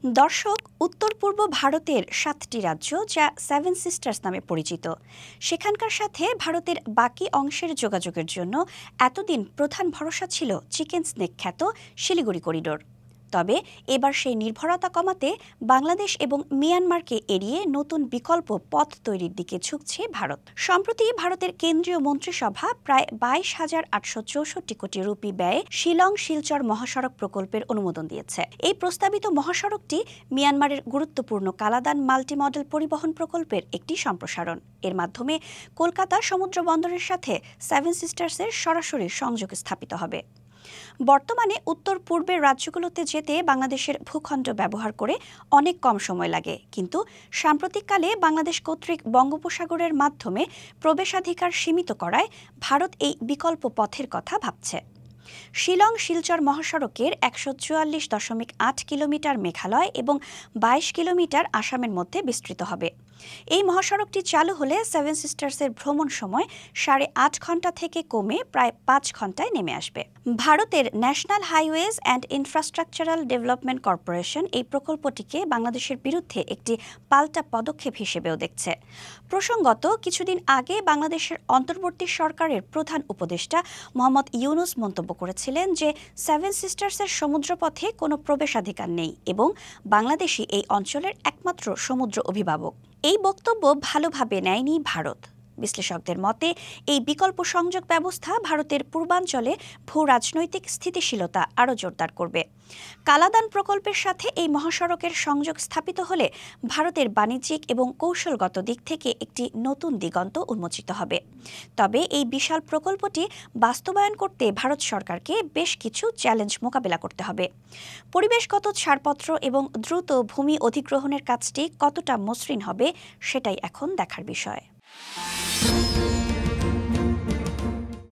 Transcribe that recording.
দর্শক, উত্তর পূর্ব ভারতের ৭টি রাজ্য যা সেভেন সিস্টার্স নামে পরিচিত, সেখানকার সাথে ভারতের বাকি অংশের যোগাযোগের জন্য এতদিন প্রধান ভরসা ছিল চিকেন স্নেক খ্যাত শিলিগুড়ি করিডোর। তবে এবার সেই নির্ভরতা কমাতে বাংলাদেশ এবং মিয়ানমারকে এড়িয়ে নতুন বিকল্প পথ তৈরির দিকে ঝুঁকছে ভারত। সম্প্রতি ভারতের কেন্দ্রীয় মন্ত্রিসভা প্রায় 22,864 কোটি রুপি ব্যয়ে শিলং শিলচর মহাসড়ক প্রকল্পের অনুমোদন দিয়েছে। এই প্রস্তাবিত মহাসড়কটি মিয়ানমারের গুরুত্বপূর্ণ কালাদান মাল্টি মডেল পরিবহন প্রকল্পের একটি সম্প্রসারণ। এর মাধ্যমে কলকাতা সমুদ্র বন্দরের সাথে সেভেন সিস্টার্সের সরাসরি সংযোগ স্থাপিত হবে। বর্তমানে উত্তর পূর্বের রাজ্যগুলোতে যেতে বাংলাদেশের ভূখণ্ড ব্যবহার করে অনেক কম সময় লাগে, কিন্তু সাম্প্রতিককালে বাংলাদেশ কর্তৃক বঙ্গোপসাগরের মাধ্যমে প্রবেশাধিকার সীমিত করায় ভারত এই বিকল্প পথের কথা ভাবছে। শিলং শিলচর মহাসড়কের ১৪৪.৮ কিলোমিটার মেঘালয় এবং ২২ কিলোমিটার আসামের মধ্যে বিস্তৃত হবে। এই মহাসড়কটি চালু হলে সেভেন সিস্টার্সের ভ্রমণ সময় ৮.৫ ঘন্টা থেকে কমে প্রায় ৫ ঘন্টায় নেমে আসবে। ভারতের national highways and infrastructural development corporation এই প্রকল্পটিকে বাংলাদেশের বিরুদ্ধে একটি পাল্টা পদক্ষেপ হিসেবেও দেখছে। প্রসঙ্গত, কিছুদিন আগে বাংলাদেশের অন্তর্বর্তী সরকারের প্রধান উপদেষ্টা মোহাম্মদ ইউনুস মন্তব্য করেছিলেন যে সেভেন সিস্টার্সের সমুদ্রপথে কোনো প্রবেশাধিকার নেই এবং বাংলাদেশই এই অঞ্চলের একমাত্র সমুদ্র অভিভাবক। এই বক্তব্য ভালোভাবে নেয়নি ভারত। বিশ্লেষকদের মতে এই বিকল্প সংযোগ ব্যবস্থা ভারতের পূর্বাঞ্চলে ভূ রাজনৈতিক স্থিতিশীলতা আরও জোরদার করবে। কালাদান প্রকল্পের সাথে এই মহাসড়কের সংযোগ স্থাপিত হলে ভারতের বাণিজ্যিক এবং কৌশলগত দিক থেকে একটি নতুন দিগন্ত উন্মোচিত হবে। তবে এই বিশাল প্রকল্পটি বাস্তবায়ন করতে ভারত সরকারকে বেশ কিছু চ্যালেঞ্জ মোকাবেলা করতে হবে। পরিবেশগত ছাড়পত্র এবং দ্রুত ভূমি অধিগ্রহণের কাজটি কতটা মসৃণ হবে সেটাই এখন দেখার বিষয়।